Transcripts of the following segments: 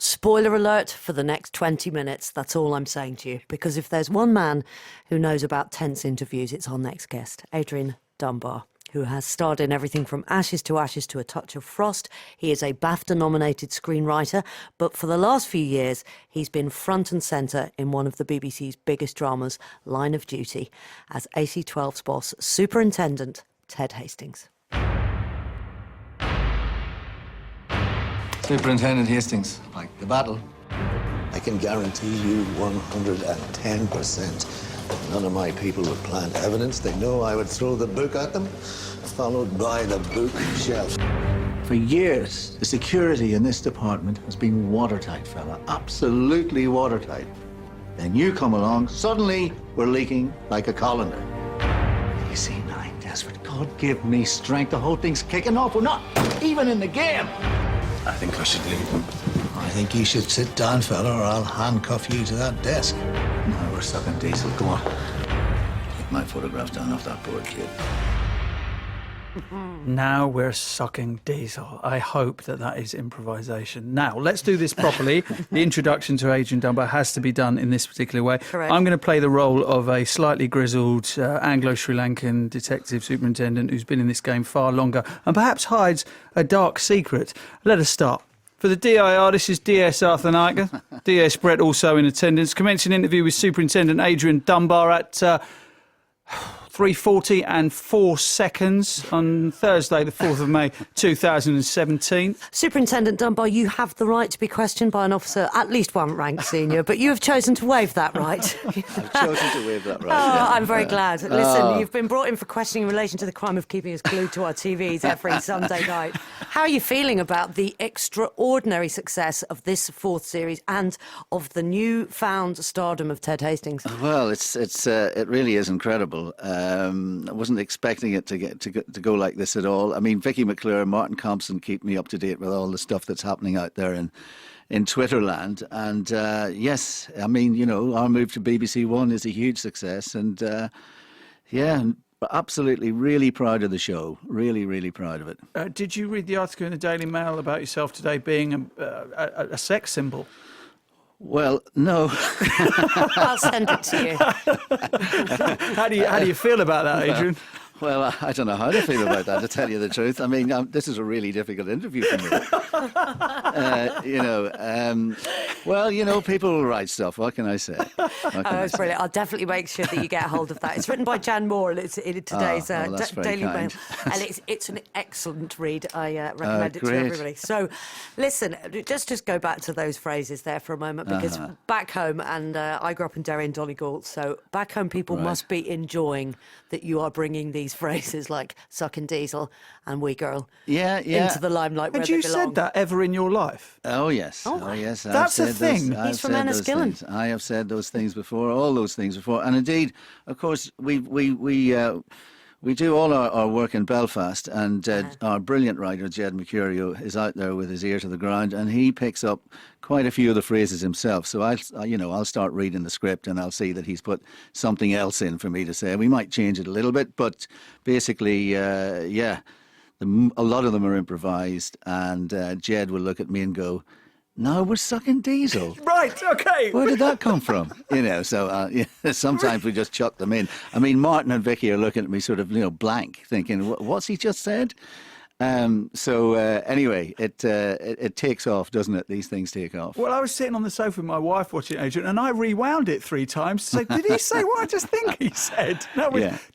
spoiler alert for the next 20 minutes. That's all I'm saying to you. Because if there's one man who knows about tense interviews, it's our next guest, Adrian Dunbar, who has starred in everything from Ashes to A Touch of Frost. He is a BAFTA-nominated screenwriter, but for the last few years, he's been front and centre in one of the BBC's biggest dramas, Line of Duty, as AC12's boss, Superintendent Ted Hastings. Superintendent Hastings, like the battle. I can guarantee you 110%. None of my people would plant evidence. They know I would throw the book at them, followed by the bookshelf. For years, the security in this department has been watertight, fella. Absolutely watertight. Then you come along, suddenly we're leaking like a colander. You see, now I'm desperate. God give me strength. The whole thing's kicking off. We're not even in the game. I think I should leave him. I think you should sit down, fella, or I'll handcuff you to that desk. Now we're sucking diesel. Go on. Take my photographs down off that board, kid. Now we're sucking diesel. I hope that is improvisation. Now, let's do this properly. The introduction to Adrian Dunbar has to be done in this particular way. Correct. I'm going to play the role of a slightly grizzled Anglo-Sri Lankan detective superintendent who's been in this game far longer and perhaps hides a dark secret. Let us start. For the DIR, this is DS Arthur Naika. DS Brett also in attendance. Commencing interview with Superintendent Adrian Dunbar at 3:40 and 4 seconds on Thursday, the 4th of May, 2017. Superintendent Dunbar, you have the right to be questioned by an officer, at least one rank senior, but you have chosen to waive that right. I've chosen to waive that right. I'm very glad. Listen, you've been brought in for questioning in relation to the crime of keeping us glued to our TVs every Sunday night. How are you feeling about the extraordinary success of this fourth series and of the newfound stardom of Ted Hastings? Well, it really is incredible. I wasn't expecting it to go like this at all. I mean, Vicky McClure and Martin Compson keep me up to date with all the stuff that's happening out there in Twitterland. And yes, I mean, you know, our move to BBC One is a huge success. And yeah, absolutely really proud of the show. Really, really proud of it. Did you read the article in the Daily Mail about yourself today being a sex symbol? Well, no. I'll send it to you. How do you feel about that, Adrian? Well, I don't know how to feel about that, to tell you the truth. I mean, this is a really difficult interview for me. Well, you know, people will write stuff. What can I say? That's brilliant. I'll definitely make sure that you get hold of that. It's written by Jan Moore, and it's in today's Daily Mail. And it's an excellent read. I recommend it to everybody. So, listen, just go back to those phrases there for a moment, because back home, and I grew up in Derry and Donegal, so back home people must be enjoying that you are bringing these phrases like sucking diesel and wee girl into the limelight where they belong. Had you said that ever in your life? Oh, yes. Oh, yes. That's a thing. He's from Enniskillen. I have said those things before, all those things before. And indeed, of course, we do all our work in Belfast, and our brilliant writer, Jed Mercurio, is out there with his ear to the ground, and he picks up quite a few of the phrases himself. So I'll start reading the script, and I'll see that he's put something else in for me to say. We might change it a little bit, but basically, a lot of them are improvised, and Jed will look at me and go, "No, we're sucking diesel." Right, okay. Where did that come from? So sometimes we just chuck them in. I mean, Martin and Vicky are looking at me sort of, blank, thinking, what's he just said? Anyway, it takes off, doesn't it? These things take off. Well, I was sitting on the sofa with my wife watching Adrian, and I rewound it 3 times to say, did he say what I just think he said?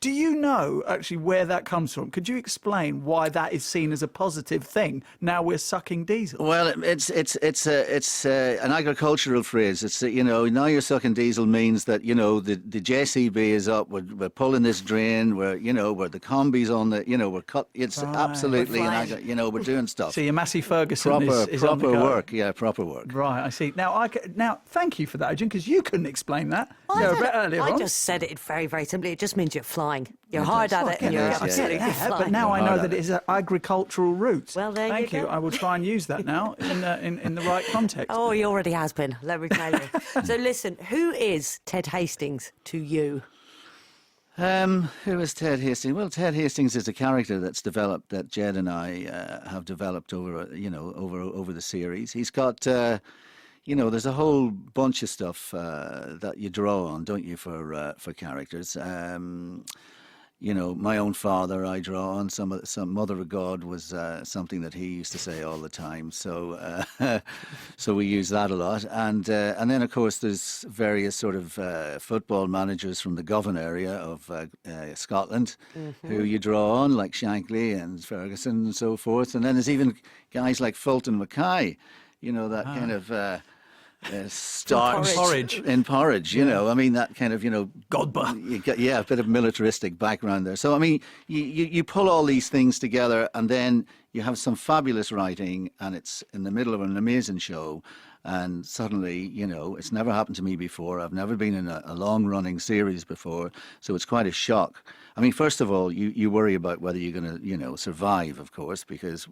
Do you know actually where that comes from? Could you explain why that is seen as a positive thing? Now we're sucking diesel. Well, it's an agricultural phrase. It's now you're sucking diesel means that the JCB is up. We're pulling this drain. Where the combi's on the we're cut. It's absolutely. We're doing stuff. So your Massey Ferguson is on the go. Work, proper work. Right, I see. Now, thank you for that, Adrian, because you couldn't explain that. I just said it very, very simply. It just means you're flying. You're hard at it, and you're absolutely flying. But now I know that it is an agricultural route. Well, there Thank you you. go. I will try and use that now in the right context. Oh, he already has been. Let me tell you. So, listen, who is Ted Hastings to you? Who is Ted Hastings? Well, Ted Hastings is a character that's developed, that Jed and I have developed over the series. He's got there's a whole bunch of stuff that you draw on, don't you, for characters. My own father I draw on. Some Mother of God was something that he used to say all the time. So so we use that a lot. And then, of course, there's various sort of football managers from the Govan area of Scotland who you draw on, like Shankly and Ferguson and so forth. And then there's even guys like Fulton Mackay, that kind of... starch Porridge. in porridge, I mean, that kind of, Godba. you get, a bit of militaristic background there. So, I mean, you pull all these things together and then you have some fabulous writing and it's in the middle of an amazing show and suddenly, it's never happened to me before. I've never been in a long-running series before, so it's quite a shock. I mean, first of all, you worry about whether you're going to, survive, of course, because...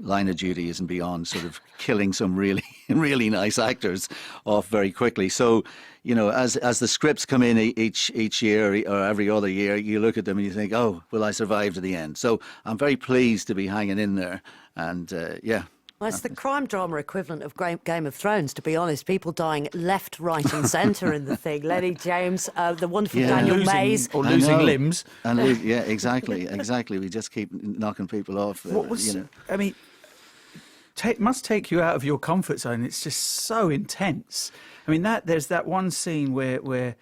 Line of Duty isn't beyond sort of killing some really, really nice actors off very quickly. So, as the scripts come in each year or every other year, you look at them and you think, oh, will I survive to the end? So I'm very pleased to be hanging in there. And, Well, it's the crime drama equivalent of Game of Thrones, to be honest. People dying left, right and centre in the thing. Lenny James, the wonderful Daniel Mays. Or losing limbs. And exactly. We just keep knocking people off. I mean... must take you out of your comfort zone. It's just so intense. I mean, there's that one scene where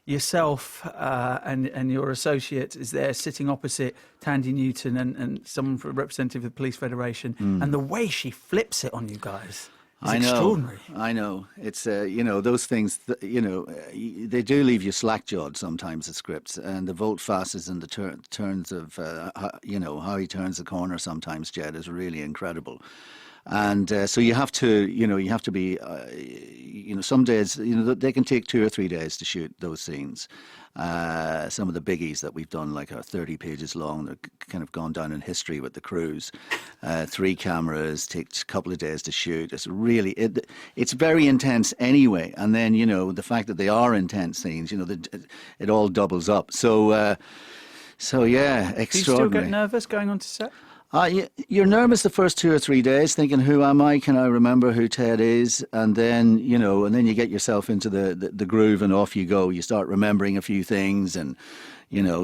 yourself and your associate is there sitting opposite Tandy Newton and someone from representative of the Police Federation, and the way she flips it on you guys is extraordinary. I know. It's those things. They do leave you slack-jawed sometimes. The scripts and the volte-faces and the turns of how he turns the corner sometimes. Jed is really incredible. And so you have to be, some days, they can take 2 or 3 days to shoot those scenes. Some of the biggies that we've done, like, are 30 pages long. They're kind of gone down in history with the crews. 3 cameras, takes a couple of days to shoot. It's really, it's very intense anyway. And then, the fact that they are intense scenes, it all doubles up. So yeah, extraordinary. Do you still get nervous going on to set? You're nervous the first 2 or 3 days, thinking, who am I? Can I remember who Ted is? And then, you get yourself into the groove and off you go. You start remembering a few things and,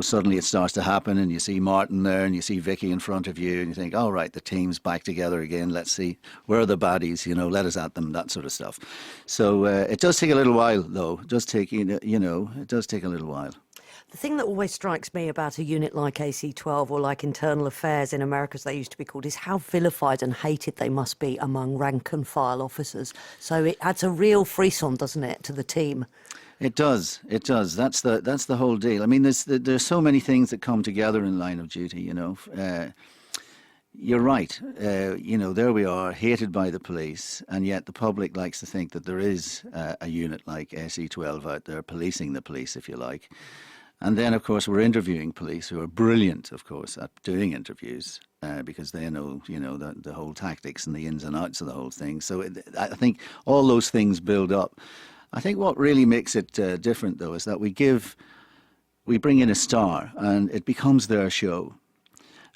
suddenly it starts to happen and you see Martin there and you see Vicky in front of you and you think, all right, the team's back together again. Let's see, where are the baddies? Let us at them, that sort of stuff. So it does take a little while, though. It does take, it does take a little while. The thing that always strikes me about a unit like AC-12 or like Internal Affairs in America, as they used to be called, is how vilified and hated they must be among rank-and-file officers. So it adds a real frisson, doesn't it, to the team? It does. That's the whole deal. I mean, there's so many things that come together in Line of Duty, You're right. There we are, hated by the police, and yet the public likes to think that there is a unit like AC-12 out there policing the police, if you like. And then, of course, we're interviewing police who are brilliant, of course, at doing interviews because they know, the whole tactics and the ins and outs of the whole thing. So I think all those things build up. I think what really makes it different, though, is that we bring in a star and it becomes their show.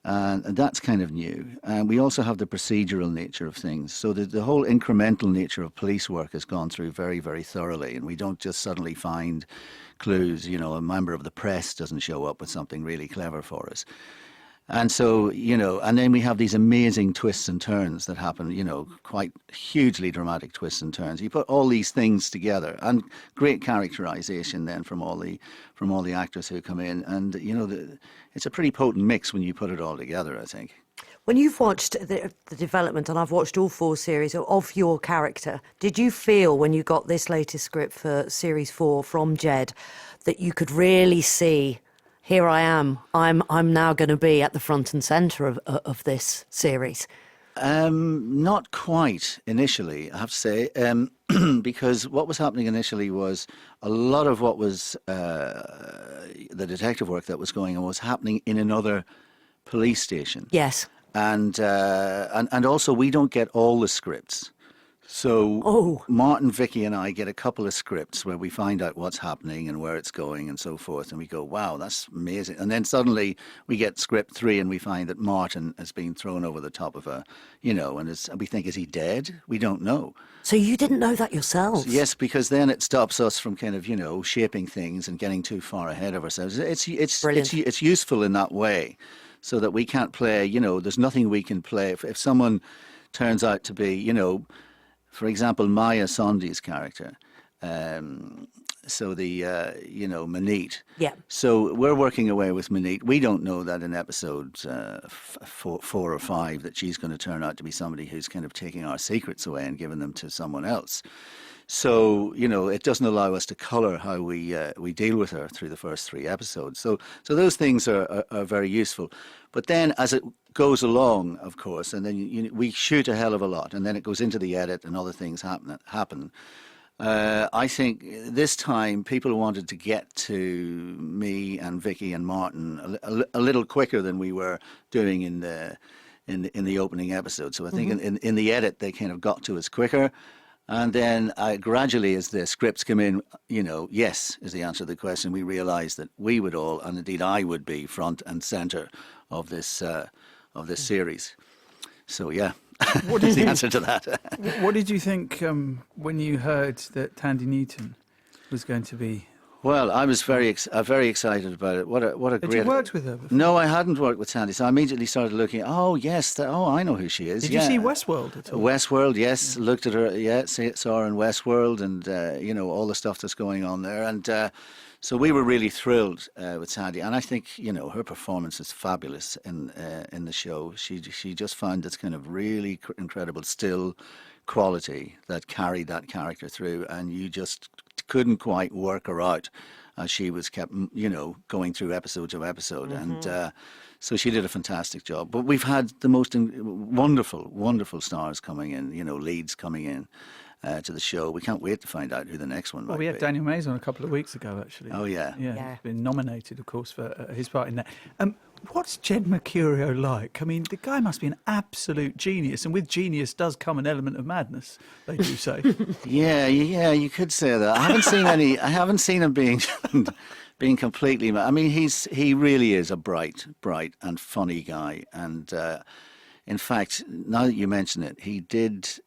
And that's kind of new. And we also have the procedural nature of things. So the whole incremental nature of police work has gone through very, very thoroughly. And we don't just suddenly find clues. A member of the press doesn't show up with something really clever for us. And so, and then we have these amazing twists and turns that happen, quite hugely dramatic twists and turns. You put all these things together and great characterization then from all the actors who come in. And, it's a pretty potent mix when you put it all together, I think. When you've watched the development, and I've watched all 4 series of your character, did you feel when you got this latest script for Series 4 from Jed that you could really see, here I am, I'm now going to be at the front and centre of this series? Not quite initially, I have to say, because what was happening initially was a lot of what was the detective work that was going on was happening in another police station. Yes. And also we don't get all the scripts. So Martin, Vicky and I get a couple of scripts where we find out what's happening and where it's going and so forth. And we go, wow, that's amazing. And then suddenly we get script 3 and we find that Martin has been thrown over the top of and we think, is he dead? We don't know. So you didn't know that yourselves? Yes, because then it stops us from kind of, shaping things and getting too far ahead of ourselves. It's useful in that way so that we can't play, there's nothing we can play. If someone turns out to be, for example, Maya Sondhi's character, Manit. Yeah. So we're working away with Manit. We don't know that in episode 4 or 5 that she's going to turn out to be somebody who's kind of taking our secrets away and giving them to someone else. So, it doesn't allow us to colour how we deal with her through the first 3 episodes. So those things are very useful. But then as it goes along, of course, and then we shoot a hell of a lot, and then it goes into the edit and other things happen. I think this time people wanted to get to me and Vicky and Martin a little quicker than we were doing in the opening episode. So I think in the edit they kind of got to us quicker. And then gradually, as the scripts come in, yes is the answer to the question. We realised that we would all, and indeed I would be, front and centre of this series. So yeah, what is the answer to that? What did you think when you heard that Tandy Newton was going to be? Well, I was very excited about it. What a great. Had you worked with her before? No, I hadn't worked with Tandy, so I immediately started looking. Oh yes, I know who she is. Did you see Westworld at all? Westworld, yes. Yeah. Looked at her, saw her in Westworld, and all the stuff that's going on there, and so we were really thrilled with Tandy, and I think her performance is fabulous in the show. She just found this kind of really incredible still quality that carried that character through, and you just couldn't quite work her out as she was kept, going through episode to episode. And so she did a fantastic job. But we've had the most wonderful, wonderful stars coming in, leads coming in to the show. We can't wait to find out who the next one might be. Well, we had Daniel Mays on a couple of weeks ago, actually. Oh, yeah. Yeah. He's been nominated, of course, for his part in that. What's Jed Mercurio like? I mean, the guy must be an absolute genius, and with genius does come an element of madness, they do say. Yeah, you could say that. I haven't seen him being completely mad. I mean, he really is a bright and funny guy. And in fact, now that you mention it, he did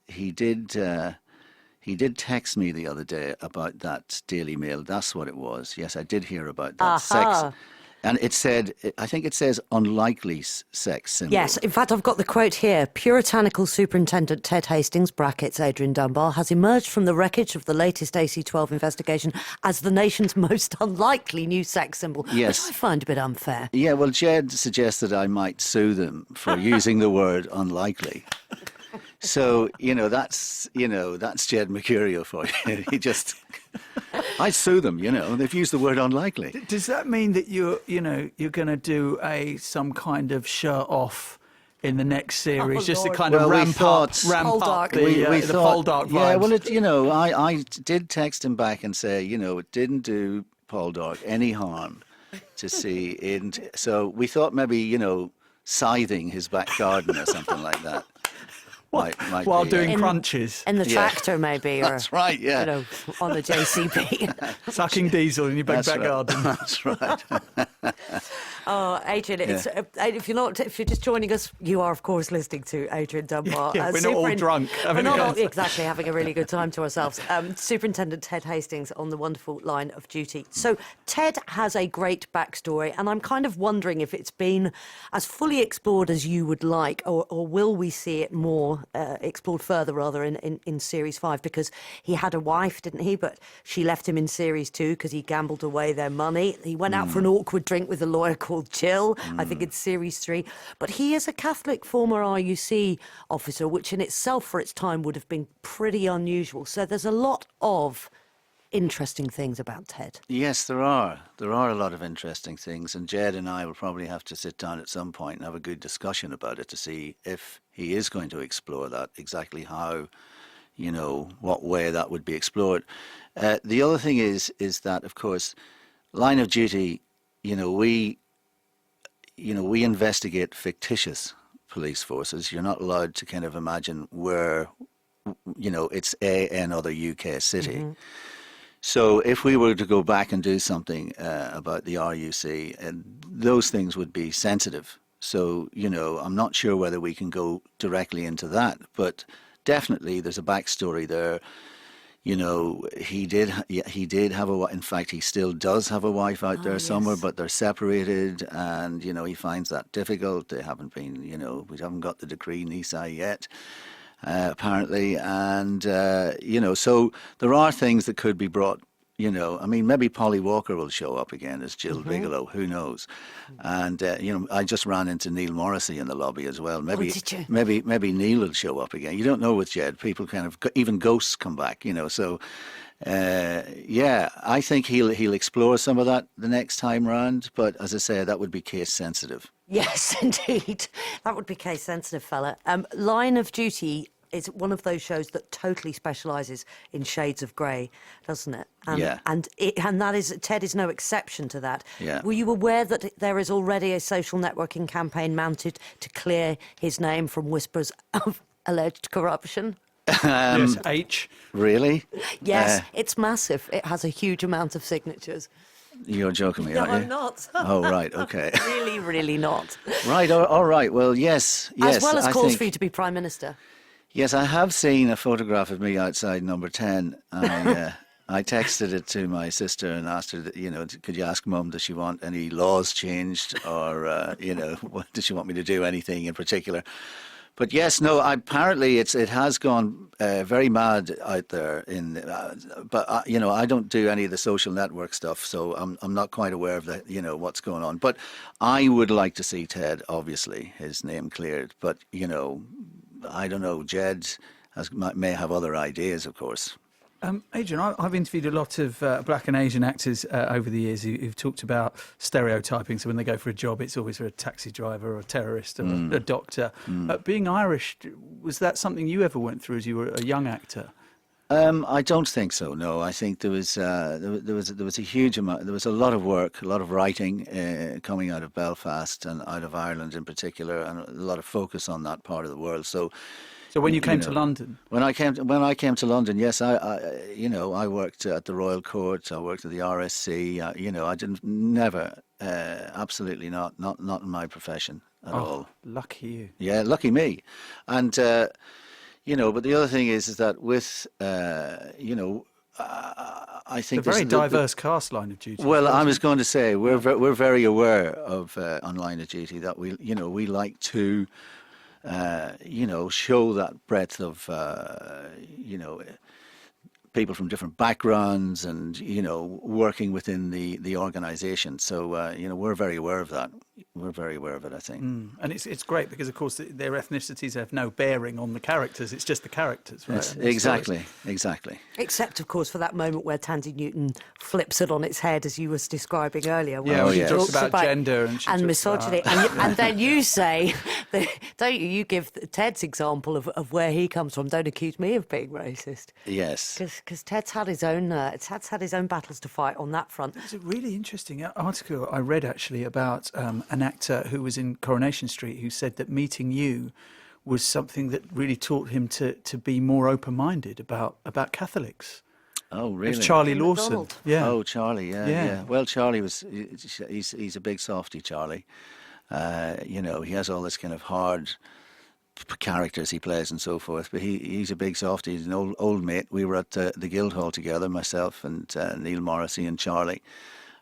text me the other day about that Daily Mail. That's what it was. Yes, I did hear about that. Sex. And it said, I think it says unlikely sex symbol. Yes, in fact, I've got the quote here. Puritanical Superintendent Ted Hastings, brackets Adrian Dunbar, has emerged from the wreckage of the latest AC-12 investigation as the nation's most unlikely new sex symbol, yes. Which I find a bit unfair. Yeah, well, Jed suggested I might sue them for using the word unlikely. So, that's Jed Mercurio for you. He just... I'd sue them, they've used the word unlikely. Does that mean that you're going to do some kind of shirt off in the next series, just to kind of ramp up the Poldark vibes? Yeah, well, I did text him back and say, it didn't do Poldark any harm to see it. So we thought maybe, scything his back garden or something like that. While doing crunches. In the tractor, maybe. Or, that's right, yeah. On the JCB. Sucking diesel in your back garden. That's right. Oh, Adrian, if you're just joining us, you are, of course, listening to Adrian Dunbar. Yeah, we're not all drunk. We're not all exactly having a really good time to ourselves. Superintendent Ted Hastings on the wonderful Line of Duty. So Ted has a great backstory, and I'm kind of wondering if it's been as fully explored as you would like, or will we see it more explored further, rather, in Series 5, because he had a wife, didn't he? But she left him in Series 2 because he gambled away their money. He went out for an awkward drink with a lawyer called Jill, I think in Series 3. But he is a Catholic former RUC officer, which in itself for its time would have been pretty unusual. So there's a lot of interesting things about Ted. Yes, there are. There are a lot of interesting things, and Jed and I will probably have to sit down at some point and have a good discussion about it to see if he is going to explore that, exactly how, what way that would be explored. The other thing is that, of course, Line of Duty, we investigate fictitious police forces. You're not allowed to kind of imagine where it's another UK city. So if we were to go back and do something about the RUC, those things would be sensitive. So, I'm not sure whether we can go directly into that, but definitely there's a backstory there. He did have in fact, he still does have a wife out there somewhere, but they're separated, and, he finds that difficult. They haven't been, we haven't got the decree nisi yet. Apparently, and so there are things that could be brought. Maybe Polly Walker will show up again as Jill Bigelow. Who knows? And I just ran into Neil Morrissey in the lobby as well. Maybe, did you? maybe Neil will show up again. You don't know with Jed. People kind of even ghosts come back. So. I think he'll explore some of that the next time round. But as I say, that would be case sensitive. Yes, indeed. That would be case sensitive, fella. Line of Duty is one of those shows that totally specialises in shades of grey, doesn't it? And that is, Ted is no exception to that. Yeah. Were you aware that there is already a social networking campaign mounted to clear his name from whispers of alleged corruption? Yes, H. Really? Yes, it's massive. It has a huge amount of signatures. You're joking me, No, aren't you? I'm not. Oh, right, okay. Really, really not. Right, all right. Well, yes. As well as I calls think, for you to be Prime Minister. Yes, I have seen a photograph of me outside number 10. I texted it to my sister and asked her, could you ask Mum, does she want any laws changed, or, does she want me to do anything in particular? But yes, no. Apparently, it has gone very mad out there. But I don't do any of the social network stuff, so I'm not quite aware of what's going on. But I would like to see Ted, obviously, his name cleared. But I don't know. Jed may have other ideas, of course. Adrian, I've interviewed a lot of black and Asian actors over the years who've talked about stereotyping. So when they go for a job, it's always for a taxi driver or a terrorist or a doctor. Being Irish, was that something you ever went through as you were a young actor? I don't think so. No, I think there was a huge amount. There was a lot of work, a lot of writing coming out of Belfast and out of Ireland in particular, and a lot of focus on that part of the world. So when you came to London, when I came to London, yes, I worked at the Royal Court. I worked at the RSC. I never, absolutely not in my profession at all. Lucky you. Yeah, lucky me, and. But the other thing is that with, I think it's a very diverse cast, Line of Duty. Well, I was going to say we're very aware of on Line of Duty that we like to, show that breadth of, people from different backgrounds and working within the organisation. So we're very aware of that. We're very aware of it, I think. And it's great because, of course, their ethnicities have no bearing on the characters. It's just the characters, right? Exactly. Except, of course, for that moment where Tandy Newton flips it on its head, as you was describing earlier. Yeah, she talks about gender and misogyny. And then you say, don't you? You give Ted's example of where he comes from. Don't accuse me of being racist. Yes. Because Ted's had his own. Ted's had his own battles to fight on that front. There's a really interesting article I read actually about an actor who was in Coronation Street who said that meeting you was something that really taught him to be more open-minded about Catholics. Oh, really? It was Charlie Lawson. McDonald. Yeah. Oh, Charlie. Yeah. Well, Charlie he's a big softy, Charlie. He has all this kind of hard characters he plays and so forth, but he's a big softy. He's an old mate. We were at the Guildhall together, myself and Neil Morrissey and Charlie.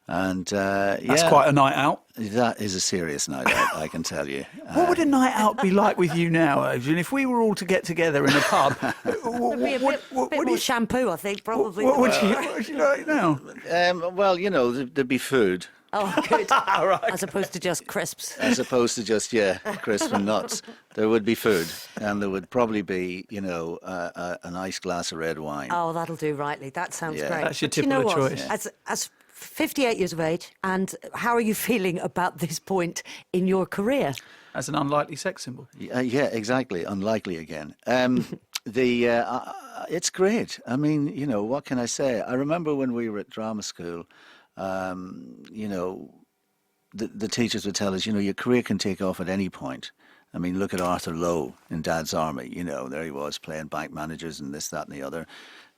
And that's quite a night out. That is a serious night out, I can tell you. What would a night out be like with you now, Adrian? If we were all to get together in a pub, There'd be a bit more shampoo, I think, probably. What would you like now? Well, there'd be food. Oh, good. Right. As opposed to just crisps. As opposed to just, crisps and nuts. There would be food. And there would probably be, a nice glass of red wine. Oh, that'll do rightly. That sounds great. That's your But you know typical what? choice. As 58 years of age, and how are you feeling about this point in your career? As an unlikely sex symbol. Yeah, exactly. Unlikely again. It's great. I mean, what can I say? I remember when we were at drama school, the teachers would tell us, your career can take off at any point. I mean, look at Arthur Lowe in Dad's Army. You know, there he was playing bank managers and this, that, and the other.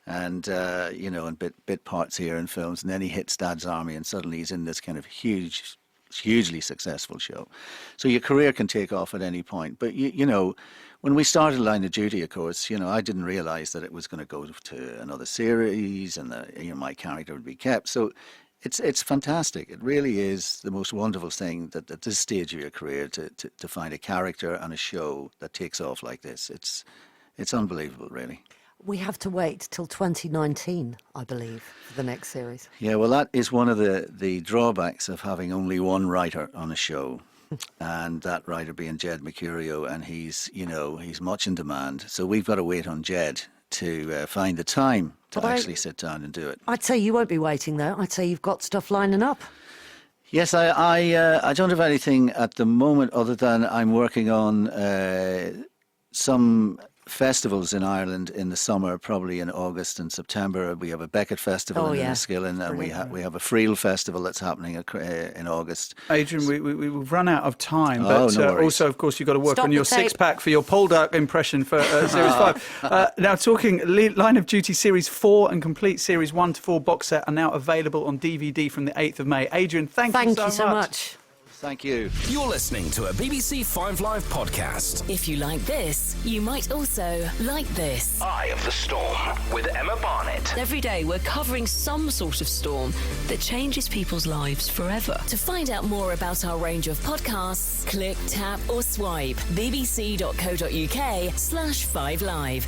And, you know, and bit parts here in films. And then he hits Dad's Army and suddenly he's in this kind of hugely successful show. So your career can take off at any point. But, you know, when we started Line of Duty, of course, you know, I didn't realise that it was going to go to another series and you know, my character would be kept. So it's fantastic. It really is the most wonderful thing that at this stage of your career to find a character and a show that takes off like this. It's unbelievable, really. We have to wait till 2019, I believe, for the next series. Yeah, well, that is one of the drawbacks of having only one writer on a show, and that writer being Jed Mercurio, and he's much in demand. So we've got to wait on Jed to find the time to actually sit down and do it. I'd say you won't be waiting, though. I'd say you've got stuff lining up. Yes, I don't have anything at the moment other than I'm working on some festivals in Ireland in the summer, probably in August and September. We have a Beckett Festival in Enniskillen, and we have a Friel Festival that's happening in August. Adrian, we've run out of time, but no also, of course, you've got to work on your six-pack for your Poldark impression for Series 5. Now, talking Line of Duty Series 4 and complete Series 1 to 4 box set are now available on DVD from the 8th of May. Adrian, thank you so much. Thank you. You're listening to a BBC 5 Live podcast. If you like this, you might also like this. Eye of the Storm with Emma Barnett. Every day we're covering some sort of storm that changes people's lives forever. To find out more about our range of podcasts, click, tap or swipe bbc.co.uk/5live.